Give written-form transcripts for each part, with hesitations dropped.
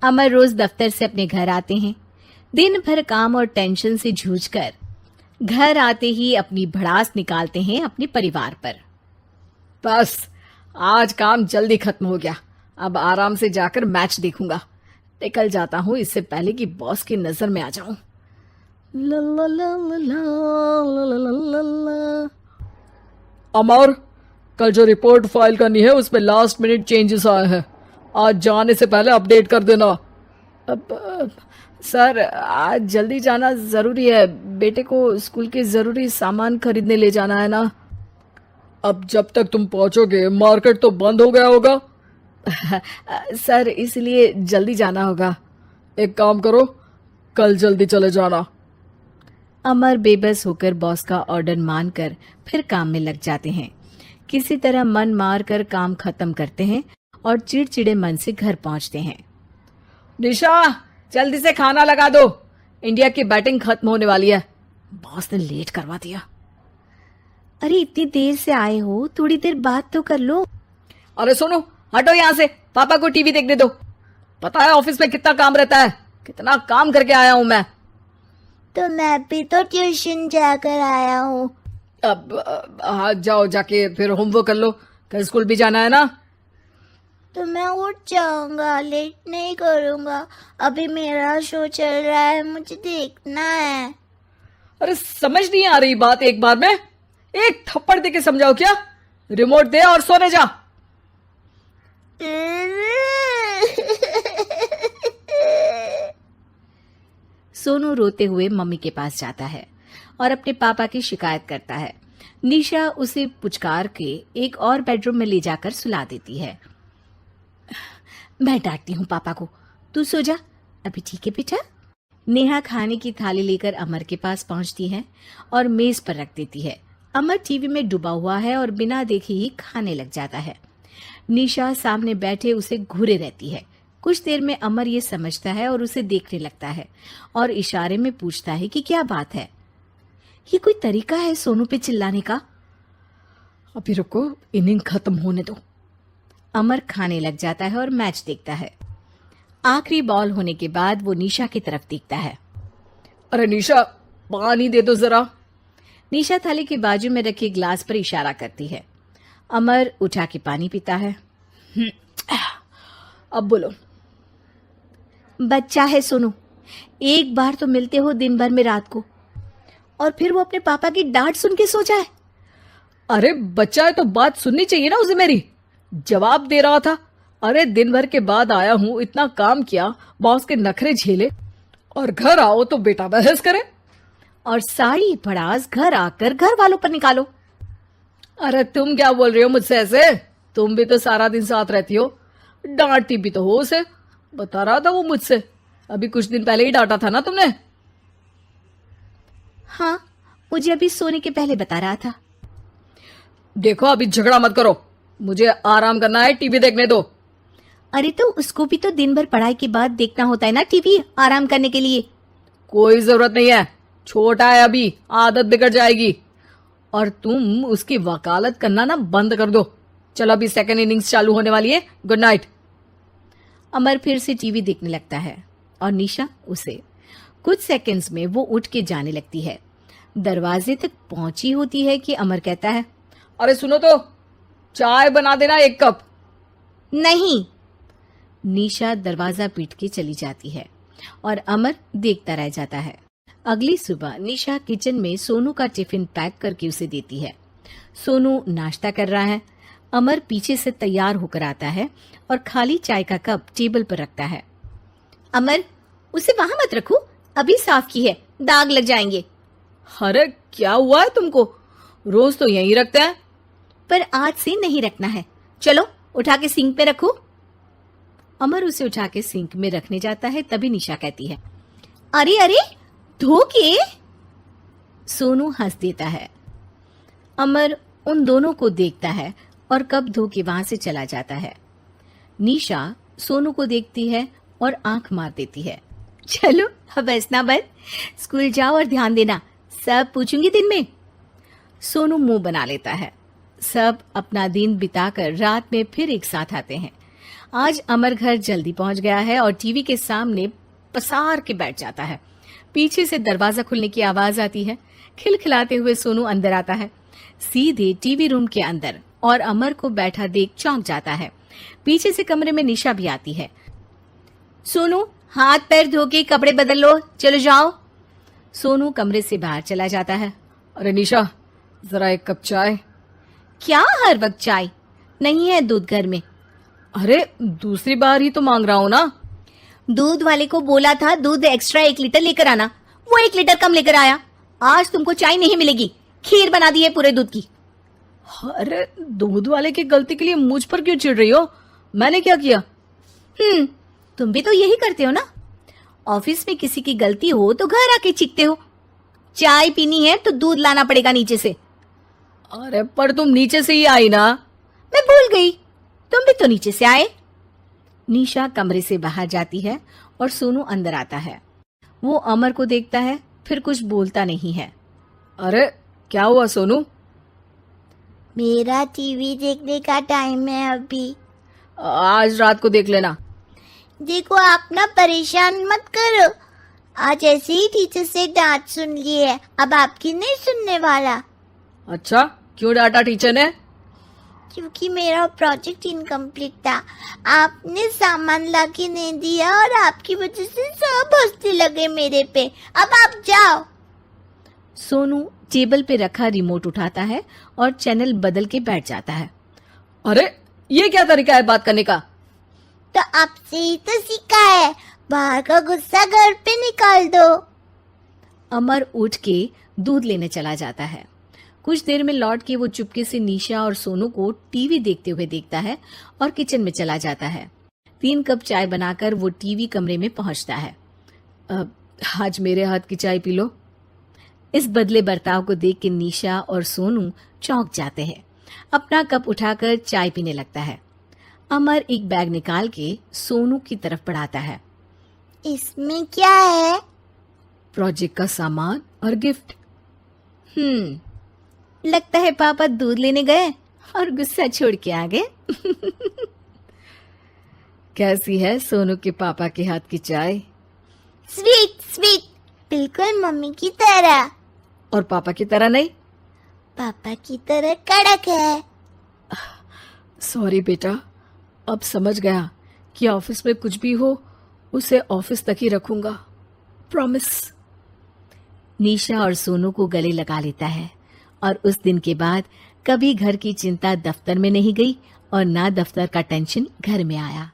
अमर रोज दफ्तर से अपने घर आते हैं। दिन भर काम और टेंशन से जूझकर घर आते ही अपनी भड़ास निकालते हैं अपने परिवार पर। बस आज काम जल्दी खत्म हो गया, अब आराम से जाकर मैच देखूंगा। निकल जाता हूँ इससे पहले कि बॉस की नजर में आ जाऊं। ला ला ला ला ला ला ला ला ला। अमर, कल जो रिपोर्ट फाइल करनी है उसमें लास्ट मिनट चेंजेस आए हैं, आज जाने से पहले अपडेट कर देना। सर आज जल्दी जाना जरूरी है, बेटे को स्कूल के जरूरी सामान खरीदने ले जाना है ना। अब जब तक तुम पहुंचोगे मार्केट तो बंद हो गया होगा। सर इसलिए जल्दी जाना होगा। एक काम करो, कल जल्दी चले जाना। अमर बेबस होकर बॉस का ऑर्डर मानकर फिर काम में लग जाते हैं। किसी तरह मन मार कर काम खत्म करते हैं और चिड़चिड़े मन से घर पहुंचते हैं। निशा जल्दी से खाना लगा दो, इंडिया की बैटिंग खत्म होने वाली है। बॉस ने लेट करवा दिया। अरे इतनी देर से आए हो, थोड़ी देर बात तो कर लो। अरे सुनो, हटो यहाँ से, पापा को टीवी देखने दो। पता है ऑफिस में कितना काम रहता है, कितना काम करके आया हूँ मैं। तो मैं भी तो ट्यूशन जाकर आया हूँ। अब हाँ जाओ, जाके फिर होमवर्क कर लो, कल स्कूल भी जाना है ना। तो मैं उठ जाऊंगा, लेट नहीं करूंगा, अभी मेरा शो चल रहा है, मुझे देखना है। अरे समझ नहीं आ रही बात, एक बार में एक थप्पड़ दे के समझाओ क्या। रिमोट दे और सोने जा। सोनू रोते हुए मम्मी के पास जाता है और अपने पापा की शिकायत करता है। निशा उसे पुचकार के एक और बेडरूम में ले जाकर सुला देती है। मैं डांटती हूँ पापा को, तू सो जा अभी, ठीक है बेटा। नेहा खाने की थाली लेकर अमर के पास पहुंचती है और मेज पर रख देती है। अमर टीवी में डूबा हुआ है और बिना देखे ही खाने लग जाता है। निशा सामने बैठे उसे घूरे रहती है। कुछ देर में अमर ये समझता है और उसे देखने लगता है और इशारे में पूछता है कि क्या बात है। ये कोई तरीका है सोनू पे चिल्लाने का? अभी रुको, इनिंग खत्म होने दो। अमर खाने लग जाता है और मैच देखता है। आखिरी बॉल होने के बाद वो निशा की तरफ देखता है। अरे निशा पानी दे दो जरा। निशा थाली के बाजू में रखे ग्लास पर इशारा करती है। अमर उठा के पानी पीता है। अब बोलो। बच्चा है सोनू, एक बार तो मिलते हो दिन भर में रात को, और फिर वो अपने पापा की डांट सुन के सो जाए। अरे बच्चा है तो बात सुननी चाहिए ना उसे मेरी। जवाब दे रहा था। अरे दिन भर के बाद आया हूं, इतना काम किया, बॉस के नखरे झेले, और घर आओ तो बेटा बहस करे और सारी भड़ास घर आकर घर वालों पर निकालो। अरे तुम क्या बोल रही हो मुझसे ऐसे? तुम भी तो सारा दिन साथ रहती हो, डांटती भी तो हो उसे। बता रहा था वो मुझसे, अभी कुछ दिन पहले ही डांटा था ना तुमने। हाँ, मुझे अभी सोने के पहले बता रहा था। देखो अभी झगड़ा मत करो, मुझे आराम करना है, टीवी देखने दो। अरे तो उसको भी तो दिन भर पढ़ाई के बाद देखना होता है ना टीवी, आराम करने के लिए। कोई जरूरत नहीं है, छोटा है अभी, आदत बिगड़ जाएगी। और तुम उसकी वकालत करना ना बंद कर दो। चलो अभी सेकंड इनिंग्स चालू होने वाली है, गुड नाइट। अमर फिर से टीवी देखने लगता है और निशा उसे। कुछ सेकंड्स में वो उठ के जाने लगती है। दरवाजे तक पहुंची होती है कि अमर कहता है, अरे सुनो तो, चाय बना देना 1 कप। नहीं। निशा दरवाजा पीट के चली जाती है और अमर देखता रह जाता है। अगली सुबह निशा किचन में सोनू का टिफिन पैक करके उसे देती है। सोनू नाश्ता कर रहा है। अमर पीछे से तैयार होकर आता है और खाली चाय का कप टेबल पर रखता है। अमर, उसे वहां मत रखो, अभी साफ की है, दाग लग जाएंगे। अरे क्या हुआ है तुमको? रोज तो यहीं रखते हैं। पर आज से नहीं रखना है, चलो उठा के सिंक पे रखो। अमर उसे उठा के सिंक में रखने जाता है, तभी निशा कहती है, अरे अरे धो के। सोनू हंस देता है। अमर उन दोनों को देखता है और कप धो के वहां से चला जाता है। निशा सोनू को देखती है और आंख मार देती है। चलो अब हंसना बंद, स्कूल जाओ और ध्यान देना, सब पूछूंगी दिन में। सोनू मुंह बना लेता है। सब अपना दिन बिताकर रात में फिर एक साथ आते हैं। आज अमर घर जल्दी पहुंच गया है और टीवी के सामने पसार के बैठ जाता है। पीछे से दरवाजा खुलने की आवाज आती है। खिलखिलाते हुए सोनू अंदर आता है, सीधे टीवी रूम के अंदर, और अमर को बैठा देख चौंक जाता है। पीछे से कमरे में निशा भी आती है। सोनू, हाथ पैर धो के कपड़े बदल लो, चलो जाओ। सोनू कमरे से बाहर चला जाता है। अरे निशा, जरा एक कप चाय। क्या हर वक्त चाय? नहीं है दूध घर में। अरे दूसरी बार ही तो मांग रहा हूं ना। दूध वाले को बोला था दूध एक्स्ट्रा 1 लीटर लेकर आना, वो 1 लीटर कम लेकर आया। आज तुमको चाय नहीं मिलेगी, खीर बना दी है पूरे दूध की। अरे दूध वाले की गलती के लिए मुझ पर क्यों चिढ़ रही हो? मैंने क्या किया? तुम भी तो यही करते हो ना। ऑफिस में किसी की गलती हो तो घर आके चीखते हो। चाय पीनी है तो दूध लाना पड़ेगा नीचे से। अरे पर तुम नीचे से ही आई ना। मैं भूल गई, तुम भी तो नीचे से आए। निशा कमरे से बाहर जाती है और सोनू अंदर आता है। वो अमर को देखता है, फिर कुछ बोलता नहीं है। अरे क्या हुआ सोनू? मेरा टीवी देखने का टाइम है अभी। आज रात को देख लेना। देखो आप ना परेशान मत करो। आज ऐसे ही टीचर से डांट सुन ली है, अब आपकी नहीं सुनने वाला। अच्छा, क्यों डांटा टीचर ने? क्योंकि मेरा प्रोजेक्ट इनकम्प्लीट था। आपने सामान लाके नहीं दिया और आपकी वजह से सब हंसने लगे मेरे पे। अब आप जाओ। सोनू टेबल पे रखा रिमोट उठाता है और चैनल बदल के बैठ जाता है। अरे ये क्या तरीका है बात करने का? तो आपसे ही तो सीखा है, बाहर का गुस्सा घर पे निकाल दो। अमर उठ के दूध लेने चला जाता है। कुछ देर में लौट के वो चुपके से निशा और सोनू को टीवी देखते हुए देखता है और किचन में चला जाता है। 3 कप चाय बनाकर वो टीवी कमरे में पहुंचता है। आज मेरे हाथ की चाय पी लो। इस बदले बर्ताव को देख के निशा और सोनू चौंक जाते हैं। अपना कप उठाकर चाय पीने लगता है। अमर एक बैग निकाल के सोनू की तरफ बढ़ाता है। इसमें क्या है? प्रोजेक्ट का सामान और गिफ्ट। लगता है पापा दूध लेने गए और गुस्सा छोड़ के आ गए। कैसी है सोनू के पापा के हाथ की चाय? स्वीट स्वीट, बिल्कुल मम्मी की तरह। और पापा की तरह नहीं? पापा की तरह कड़क है। सॉरी बेटा, अब समझ गया कि ऑफिस में कुछ भी हो उसे ऑफिस तक ही रखूंगा, प्रॉमिस। निशा और सोनू को गले लगा लेता है और उस दिन के बाद कभी घर की चिंता दफ्तर में नहीं गई और ना दफ्तर का टेंशन घर में आया।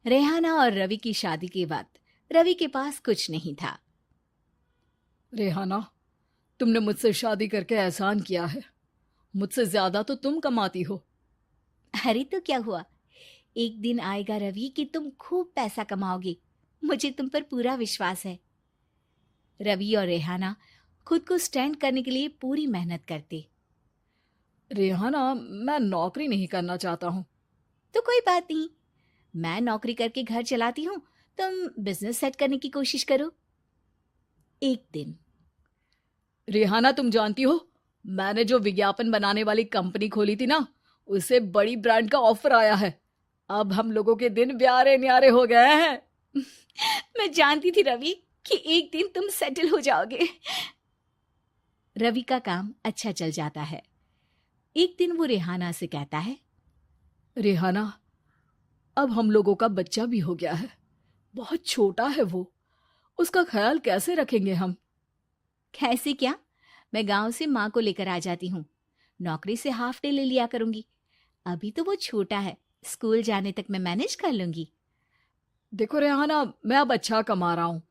रेहाना और रवि की शादी के वक्त रवि के पास कुछ नहीं था। रेहाना, तुमने मुझसे शादी करके एहसान किया है। मुझसे ज्यादा तो तुम कमाती हो। अरे तो क्या हुआ, एक दिन आएगा रवि कि तुम खूब पैसा कमाओगे। मुझे तुम पर पूरा विश्वास है। रवि और रेहाना खुद को स्टैंड करने के लिए पूरी मेहनत करते। रेहाना, मैं नौकरी नहीं करना चाहता हूँ। तो कोई बात नहीं, मैं नौकरी करके घर चलाती हूँ, तुम बिजनेस सेट करने की कोशिश करो। एक दिन। रेहाना, तुम जानती हो मैंने जो विज्ञापन बनाने वाली कंपनी खोली थी ना, उसे बड़ी ब्रांड का ऑफर आया है। अब हम लोगों के दिन प्यारे न्यारे हो गए हैं। मैं जानती थी रवि कि एक दिन तुम सेटल हो जाओगे। रवि का काम अच्छा चल जाता है। एक दिन वो रेहाना से कहता है, रेहाना, अब हम लोगों का बच्चा भी हो गया है। बहुत छोटा है वो, उसका ख्याल कैसे रखेंगे हम? कैसे क्या, मैं गांव से माँ को लेकर आ जाती हूँ। नौकरी से हाफ डे ले लिया करूंगी। अभी तो वो छोटा है, स्कूल जाने तक मैं मैनेज कर लूंगी। देखो रेहाना, मैं अब अच्छा कमा रहा हूँ,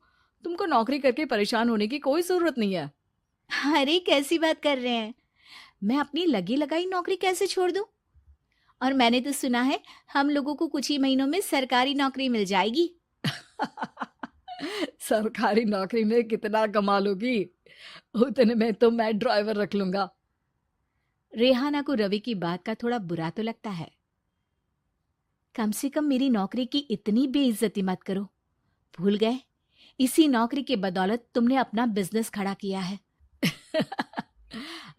तुमको नौकरी करके परेशान होने की कोई जरूरत नहीं है। अरे कैसी बात कर रहे हैं, मैं अपनी लगी लगाई नौकरी कैसे छोड़ दूं? और मैंने तो सुना है हम लोगों को कुछ ही महीनों में सरकारी नौकरी मिल जाएगी। सरकारी नौकरी में कितना कमा लोगी? उतने में तो मैं ड्राइवर रख लूंगा। रेहाना को रवि की बात का थोड़ा बुरा तो लगता है। कम से कम मेरी नौकरी की इतनी बेइज्जती मत करो। भूल गए, इसी नौकरी के बदौलत तुमने अपना बिजनेस खड़ा किया है।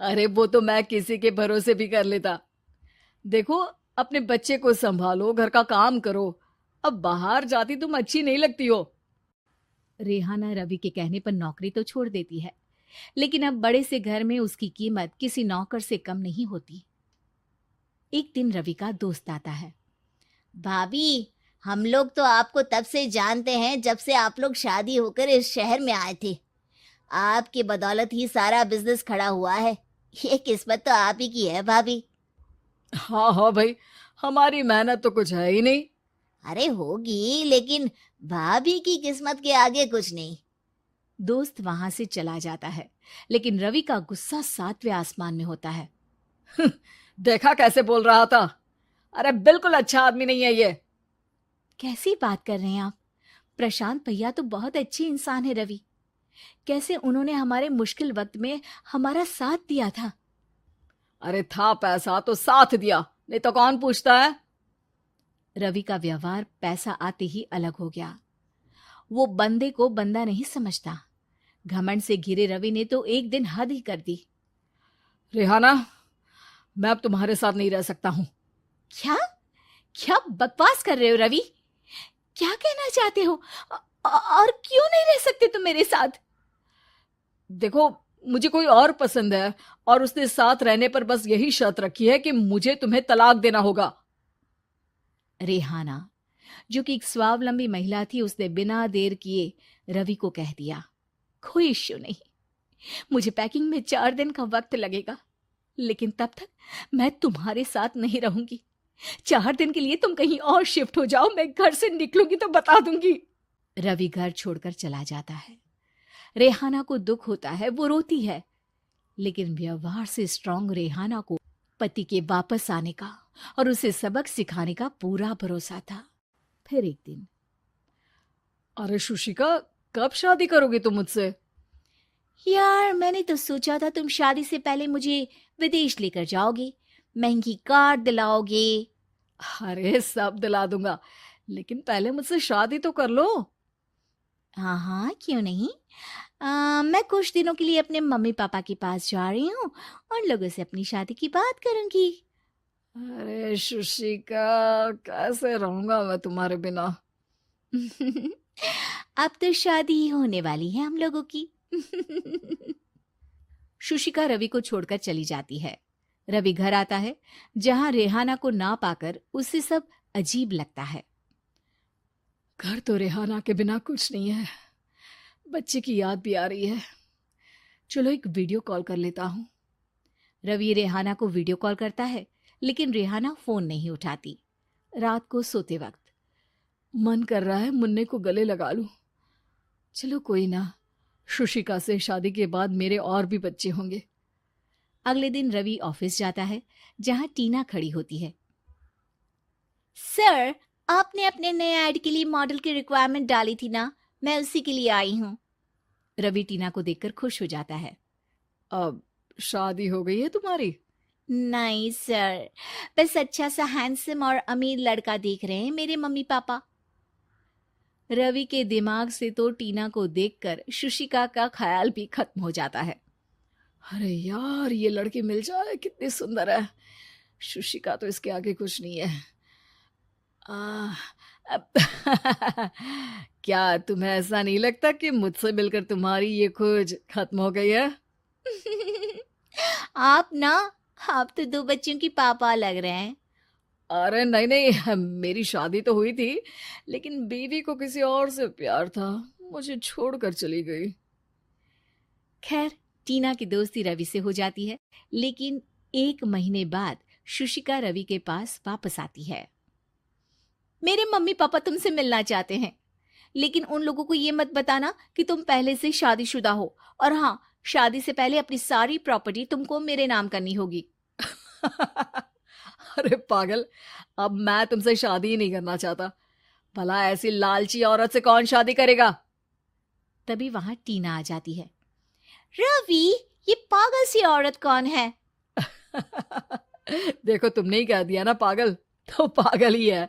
अरे वो तो मैं किसी के भरोसे भी कर लेता। देखो, अपने बच्चे को संभालो, घर का काम करो। अब बाहर जाती तुम अच्छी नहीं लगती हो। रेहाना रवि के कहने पर नौकरी तो छोड़ देती है, लेकिन अब बड़े से घर में उसकी कीमत किसी नौकर से कम नहीं होती। एक दिन रवि का दोस्त आता है। भाभी, हम लोग तो आपको तब से जानते हैं जब से आप लोग शादी होकर इस शहर में आए थे। आपकी बदौलत ही सारा बिजनेस खड़ा हुआ है। ये किस्मत तो आप ही की है भाभी। हाँ हाँ भाई, हमारी मेहनत तो कुछ है ही नहीं। अरे होगी, लेकिन भाभी की किस्मत के आगे कुछ नहीं। दोस्त वहां से चला जाता है, लेकिन रवि का गुस्सा 7वें आसमान में होता है। देखा कैसे बोल रहा था। अरे बिल्कुल अच्छा आदमी नहीं है ये। कैसी बात कर रहे हैं आप? प्रशांत भैया तो बहुत अच्छे इंसान है रवि। कैसे उन्होंने हमारे मुश्किल वक्त में हमारा साथ दिया था। अरे था पैसा तो साथ दिया, नहीं तो कौन पूछता है। रवि का व्यवहार पैसा आते ही अलग हो गया। वो बंदे को बंदा नहीं समझता। घमंड से घिरे रवि ने तो एक दिन हद ही कर दी। रेहाना, मैं अब तुम्हारे साथ नहीं रह सकता हूं। क्या क्या बकवास कर रहे हो रवि? क्या कहना चाहते हो? और क्यों नहीं रह सकते तुम मेरे साथ? देखो, मुझे कोई और पसंद है और उसने साथ रहने पर बस यही शर्त रखी है कि मुझे तुम्हें तलाक देना होगा। रेहाना, जो कि एक स्वावलंबी महिला थी, उसने बिना देर किए रवि को कह दिया, कोई इश्यू नहीं, मुझे पैकिंग में 4 दिन का वक्त लगेगा, लेकिन तब तक मैं तुम्हारे साथ नहीं रहूंगी। 4 दिन के लिए तुम कहीं और शिफ्ट हो जाओ, मैं घर से निकलूंगी तो बता दूंगी। रवि घर छोड़कर चला जाता है। रेहाना को दुख होता है, वो रोती है, लेकिन व्यवहार से स्ट्रांग रेहाना को पति के वापस आने का और उसे सबक सिखाने का पूरा भरोसा था। फिर एक दिन, अरे शुशिका, कब शादी करोगे तुम मुझसे? यार, मैंने तो सोचा था तुम शादी से पहले मुझे विदेश लेकर जाओगे, महंगी कार दिलाओगे। अरे सब दिला दूंगा, लेकिन पहले मुझसे शादी तो कर लो। हाँ हाँ, क्यों नहीं। मैं कुछ दिनों के लिए अपने मम्मी पापा के पास जा रही हूँ और लोगों से अपनी शादी की बात करूंगी। अरे शुशिका, कैसे रहूंगा मैं तुम्हारे बिना। अब तो शादी ही होने वाली है हम लोगों की। शुशिका रवि को छोड़कर चली जाती है। रवि घर आता है, जहां रेहाना को ना पाकर उसे सब अजीब लगता है। घर तो रेहाना के बिना कुछ नहीं है, बच्चे की याद भी आ रही है। चलो एक वीडियो कॉल कर लेता हूँ। रवि रेहाना को वीडियो कॉल करता है, लेकिन रेहाना फोन नहीं उठाती। रात को सोते वक्त मन कर रहा है मुन्ने को गले लगा लूं। चलो कोई ना, शुशिका से शादी के बाद मेरे और भी बच्चे होंगे। अगले दिन रवि ऑफिस जाता है, जहां टीना खड़ी होती है। सर, आपने अपने नए ऐड के लिए मॉडल की रिक्वायरमेंट डाली थी ना, मैं उसी के लिए आई हूँ। रवि टीना को देखकर खुश हो जाता है। अब शादी हो गई है तुम्हारी? नहीं सर, बस अच्छा सा हैंडसम और अमीर लड़का देख रहे हैं मेरे मम्मी पापा। रवि के दिमाग से तो टीना को देखकर शुशिका का ख्याल भी खत्म हो जाता है। अरे यार, ये लड़की मिल जाए, कितनी सुंदर है। शुशिका तो इसके आगे कुछ नहीं है। क्या तुम्हें ऐसा नहीं लगता कि मुझसे मिलकर तुम्हारी ये खोज खत्म हो गई है? आप तो 2 बच्चों की पापा लग रहे हैं। अरे नहीं नहीं, मेरी शादी तो हुई थी, लेकिन बीवी को किसी और से प्यार था, मुझे छोड़कर चली गई। खैर, टीना की दोस्ती रवि से हो जाती है, लेकिन 1 महीने बाद शुशिका रवि के पास वापस आती है। मेरे मम्मी पापा तुमसे मिलना चाहते हैं, लेकिन उन लोगों को ये मत बताना कि तुम पहले से शादीशुदा हो, और हाँ, शादी से पहले अपनी सारी प्रॉपर्टी तुमको मेरे नाम करनी होगी। अरे पागल, अब मैं तुमसे शादी ही नहीं करना चाहता। भला ऐसी लालची औरत से कौन शादी करेगा? तभी वहां टीना आ जाती है। रवि, ये पागल सी औरत कौन है? देखो, तुमने ही कह दिया ना पागल, तो पागल ही है।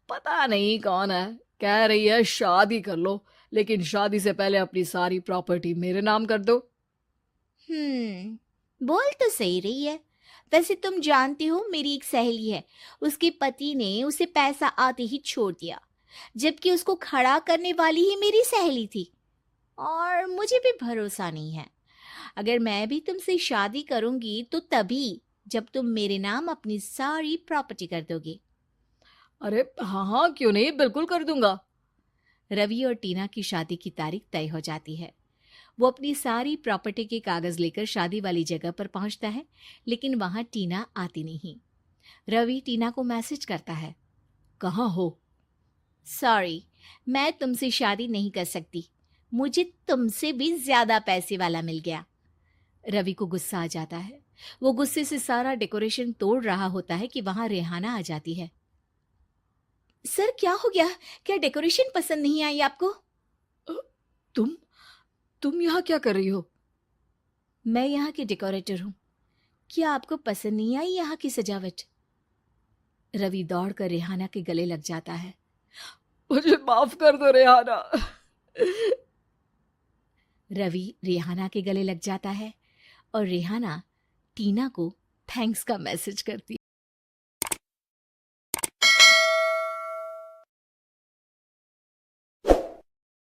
पता नहीं कौन है, कह रही है शादी कर लो, लेकिन शादी से पहले अपनी सारी प्रॉपर्टी मेरे नाम कर दो। बोल तो सही रही है। वैसे तुम जानती हो, मेरी एक सहेली है, उसके पति ने उसे पैसा आते ही छोड़ दिया, जबकि उसको खड़ा करने वाली ही मेरी सहेली थी। और मुझे भी भरोसा नहीं है। अगर मैं भी तुमसे शादी करूंगी तो तभी जब तुम मेरे नाम अपनी सारी प्रॉपर्टी कर दोगे। अरे हाँ हाँ, क्यों नहीं, बिल्कुल कर दूंगा। रवि और टीना की शादी की तारीख तय हो जाती है। वो अपनी सारी प्रॉपर्टी के कागज लेकर शादी वाली जगह पर पहुंचता है, लेकिन वहां टीना आती नहीं। रवि टीना को मैसेज करता है, कहाँ हो? सॉरी, मैं तुमसे शादी नहीं कर सकती, मुझे तुमसे भी ज्यादा पैसे वाला मिल गया। रवि को गुस्सा आ जाता है। वो गुस्से से सारा डेकोरेशन तोड़ रहा होता है कि वहां रेहाना आ जाती है। सर क्या हो गया? क्या डेकोरेशन पसंद नहीं आई आपको? तुम यहाँ क्या कर रही हो? मैं यहाँ की डेकोरेटर हूँ। क्या आपको पसंद नहीं आई यहाँ की सजावट? रवि दौड़कर रेहाना के गले लग जाता है। मुझे माफ कर दो रेहाना। रवि रेहाना के गले लग जाता है और रेहाना टीना को थैंक्स का मैसेज करती